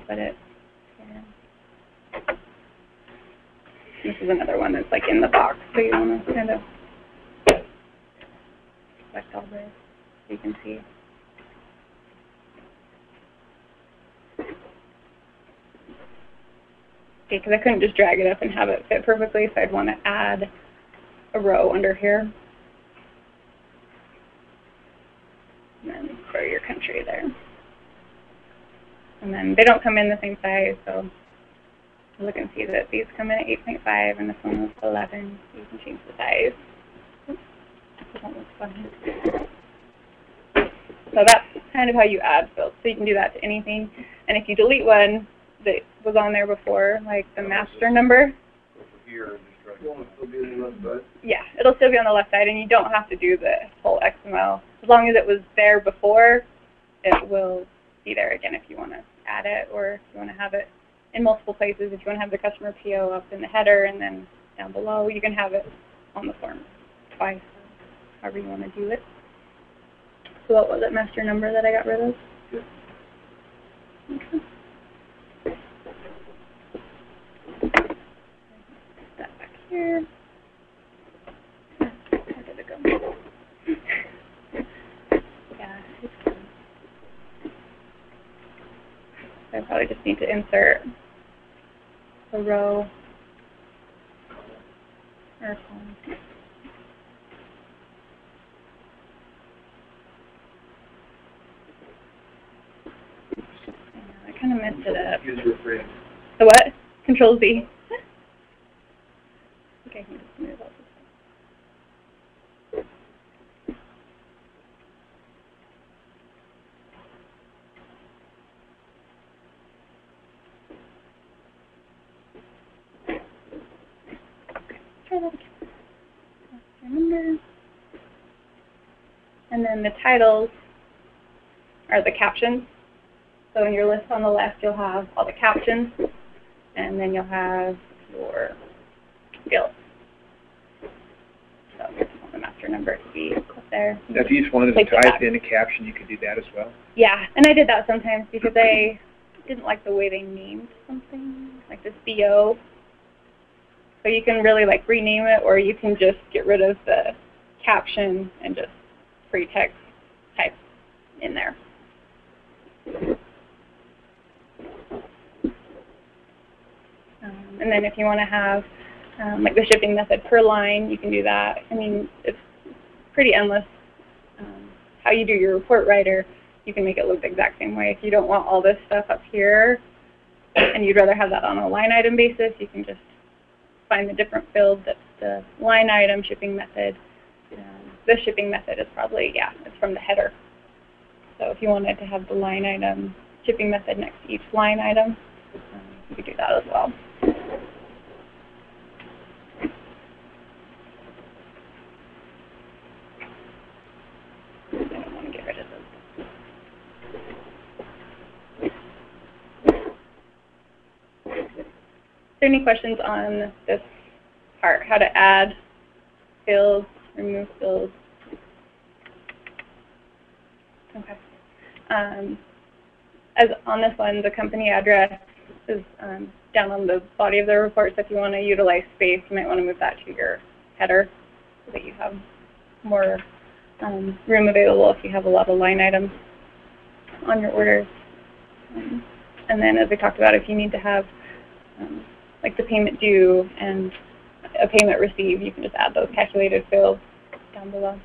put it here. This is another one that's like in the box, so you want to kind of select all this so you can see. Okay, because I couldn't just drag it up and have it fit perfectly, so I'd want to add a row under here. And then for your country there. And then they don't come in the same size, so look and see that these come in at 8.5 and this one was 11. So you can change the size. Oops, that looks funny. So that's kind of how you add fields. So you can do that to anything. And if you delete one that was on there before, like the master number, yeah, it'll still be on the left side, and you don't have to do the whole XML. As long as it was there before, it will be there again if you want to add it, or if you want to have it in multiple places. If you want to have the customer PO up in the header and then down below, you can have it on the form twice, however you want to do it. So what was it, master number, that I got rid of? Yeah. Okay. That back here. Where did it go? Yeah, it's gone. So I probably just need to insert a row or a column. I kind of messed it up. The what? Control Z. Okay, I can just move all this. Try that again. Remember. And then the titles are the captions. So in your list on the left, you'll have all the captions, and then you'll have your fields. So you want the master number to be up there. Now, if you just wanted to type in a caption, you could do that as well? Yeah, and I did that sometimes because I didn't like the way they named something, like this BO. So you can really like rename it, or you can just get rid of the caption and just free text type in there. And then if you want to have like the shipping method per line, you can do that. I mean, it's pretty endless. How you do your report writer, you can make it look the exact same way. If you don't want all this stuff up here and you'd rather have that on a line item basis, you can just find the different fields. That's the line item shipping method. The shipping method is probably, yeah, it's from the header. So if you wanted to have the line item shipping method next to each line item, you could do that as well. I don't want to get rid of those. Are there any questions on this part, how to add fields, remove fields? Okay. As on this one, the company address is down on the body of the report, so if you want to utilize space, you might want to move that to your header so that you have more room available if you have a lot of line items on your orders. And then, as we talked about, if you need to have like the payment due and a payment received, you can just add those calculated fields down below.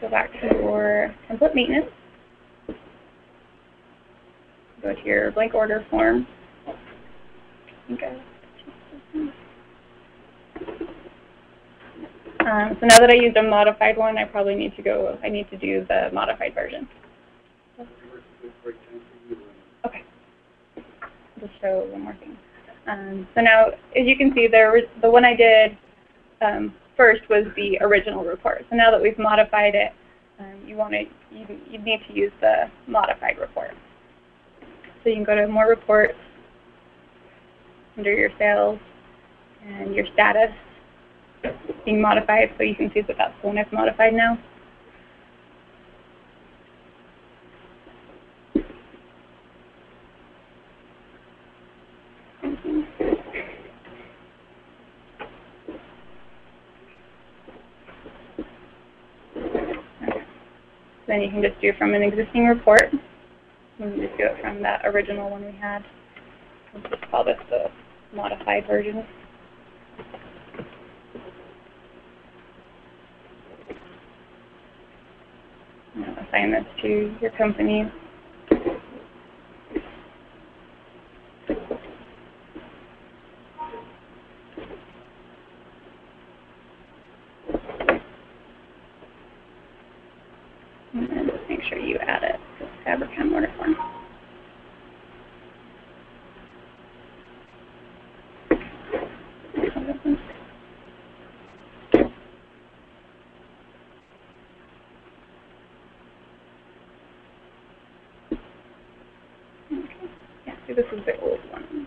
Go back to your template maintenance. Go to your blank order form. Okay. So now that I used a modified one, I probably need to do the modified version. Okay. Just show one more thing. So now, as you can see, the one I did first was the original report. So now that we've modified it, you need to use the modified report. So you can go to more reports under your sales, and your status being modified, so you can see that that's SONIC modified now. Then you can just do from an existing report. You can just do it from that original one we had. We'll just call this the modified version. I'll assign this to your company. And then just make sure you add it to Fabricam order form. This is the old one.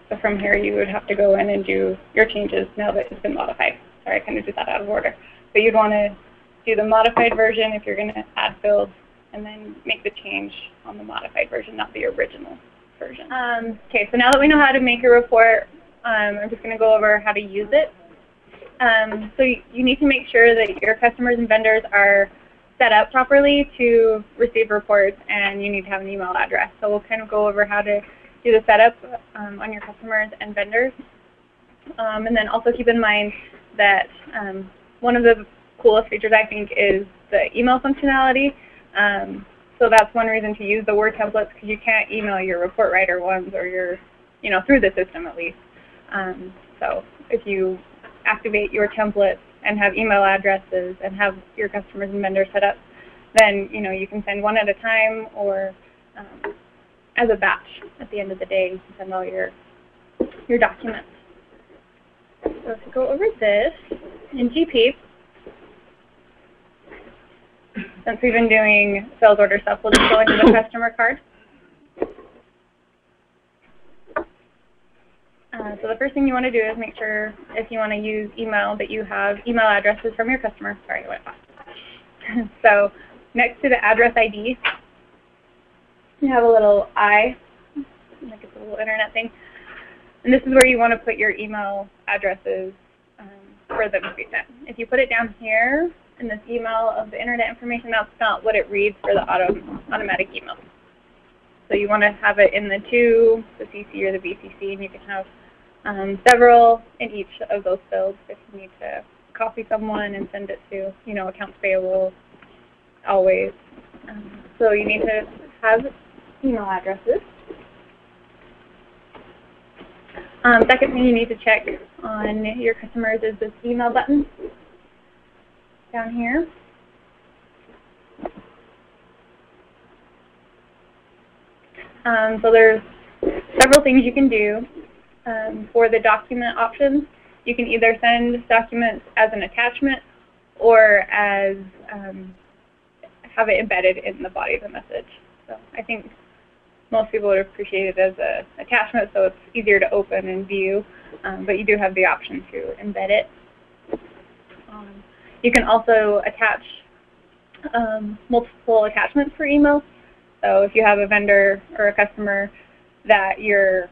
So from here, you would have to go in and do your changes now that it's been modified. Sorry, I kind of did that out of order. But you'd want to do the modified version if you're going to add fields, and then make the change on the modified version, not the original version. Okay, so now that we know how to make a report, I'm just going to go over how to use it. So you need to make sure that your customers and vendors are set up properly to receive reports, and you need to have an email address. So we'll kind of go over how to do the setup on your customers and vendors. And then also keep in mind that one of the coolest features, I think, is the email functionality. So that's one reason to use the Word templates, because you can't email your report writer ones, or your, through the system at least. So if you activate your templates and have email addresses and have your customers and vendors set up, then you can send one at a time, or as a batch at the end of the day. You can send all your documents. So to go over this in GP, since we've been doing sales order stuff, we'll just go into the customer card. So the first thing you want to do is make sure, if you want to use email, that you have email addresses from your customer. Sorry, I went fast. So next to the address ID, you have a little I, like it's a little internet thing. And this is where you want to put your email addresses for them to be sent. If you put it down here in this email of the internet information, that's not what it reads for the automatic email. So you want to have it in the to, the CC or the VCC, and you can have several in each of those fields if you need to copy someone and send it to, accounts payable, always. So you need to have email addresses. Second thing you need to check on your customers is this email button down here. So there's several things you can do. For the document options, you can either send documents as an attachment, or as have it embedded in the body of the message. So I think most people would appreciate it as an attachment, so it's easier to open and view, but you do have the option to embed it. You can also attach multiple attachments for email. So if you have a vendor or a customer that you're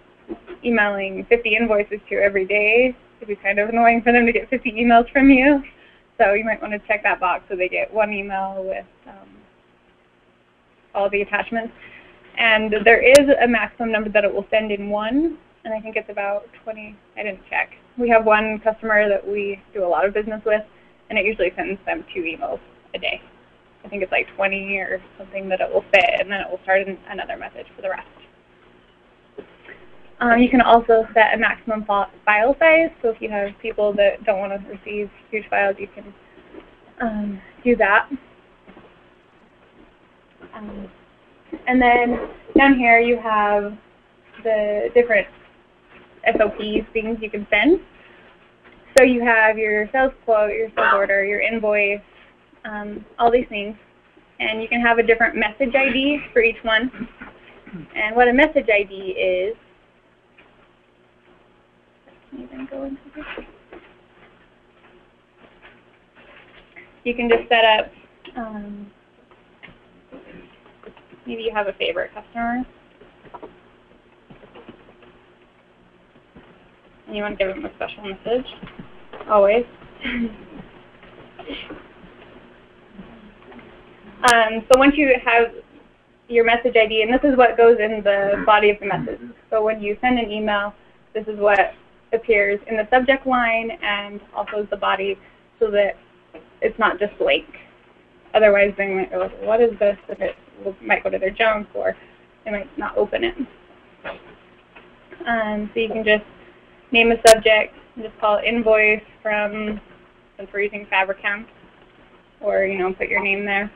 emailing 50 invoices to every day, it'd be kind of annoying for them to get 50 emails from you. So you might want to check that box so they get one email with all the attachments. And there is a maximum number that it will send in one, and I think it's about 20. I didn't check. We have one customer that we do a lot of business with, and it usually sends them 2 emails a day. I think it's like 20 or something that it will fit, and then it will start another message for the rest. You can also set a maximum file size, so if you have people that don't want to receive huge files, you can do that. And then down here you have the different SOPs, things you can send. So you have your sales quote, your sales order, your invoice, all these things. And you can have a different message ID for each one. And what a message ID is, can you then go into this? You can just set up, maybe you have a favorite customer, and you want to give them a special message, always. So once you have your message ID, and this is what goes in the body of the message. So when you send an email, this is what appears in the subject line and also the body, so that it's not just blank. Otherwise, they might go like, what is this? And it might go to their junk, or they might not open it. So you can just name a subject and just call it invoice from, since we're using Fabricam, or put your name there.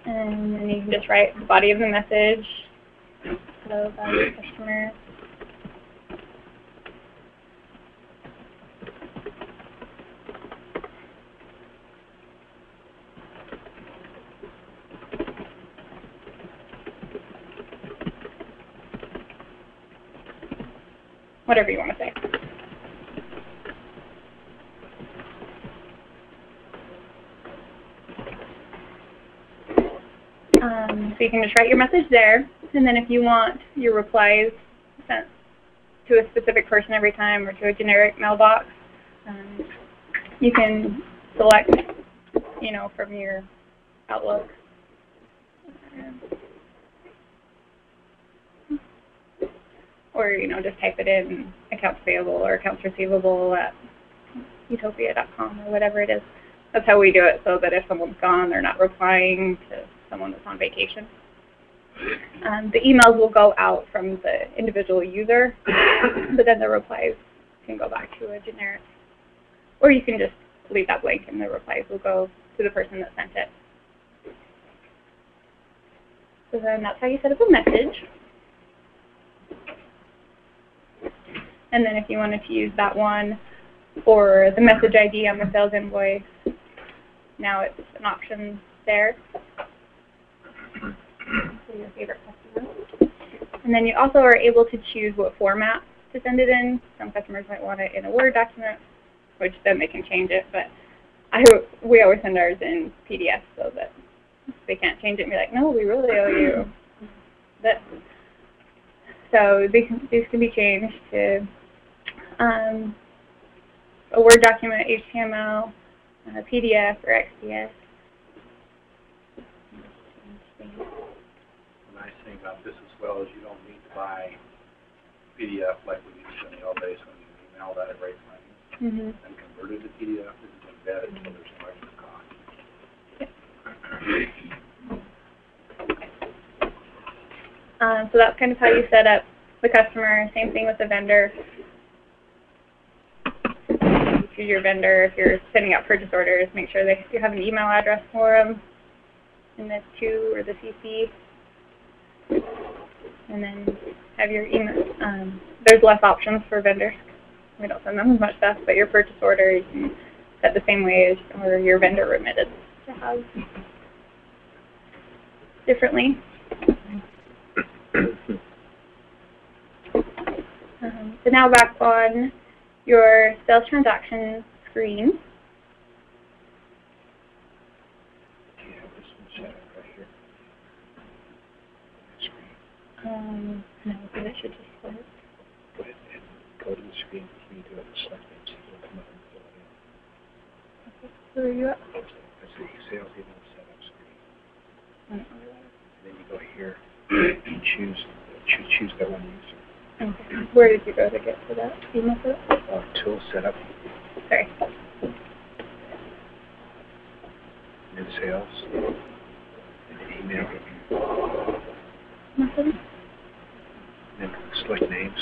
And then you can just write the body of the message. Hello, valued customer. Whatever you want to say. So you can just write your message there, and then if you want your replies sent to a specific person every time or to a generic mailbox, you can select, from your Outlook. Or, just type it in accounts payable or accounts receivable at utopia.com or whatever it is. That's how we do it, so that if someone's gone, they're not replying to someone that's on vacation. The emails will go out from the individual user, but then the replies can go back to a generic. Or you can just leave that blank and the replies will go to the person that sent it. So then that's how you set up a message. And then if you wanted to use that one for the message ID on the sales invoice, now it's an option there for your favorite customer. And then you also are able to choose what format to send it in. Some customers might want it in a Word document, which then they can change it, but we always send ours in PDF so that they can't change it and be like, no, we really owe you this. So these can be changed to a Word document, HTML, PDF, or XPS. The nice thing about this as well is you don't need to buy PDF like we used in the old days when you email that at rate plans and convert it to PDF. This is embedded, so there's no extra cost. So that's kind of how you set up the customer. Same thing with the vendor. You choose your vendor. If you're sending out purchase orders, make sure that you have an email address for them in the to or the CC. And then have your email. There's less options for vendors. We don't send them as much stuff, but your purchase order you can set the same way as or your vendor remitted to have differently. So now back on your sales transaction screen. No, because it should just start. Go ahead and go to the screen. You need to go to the select page so you can come up and fill it in. Okay, so where are you at? That's the sales email setup screen. And then you go here and choose that one user. Okay. Where did you go to get to that email setup? Tool setup. Sorry. New sales. And email. Nothing. Then select names.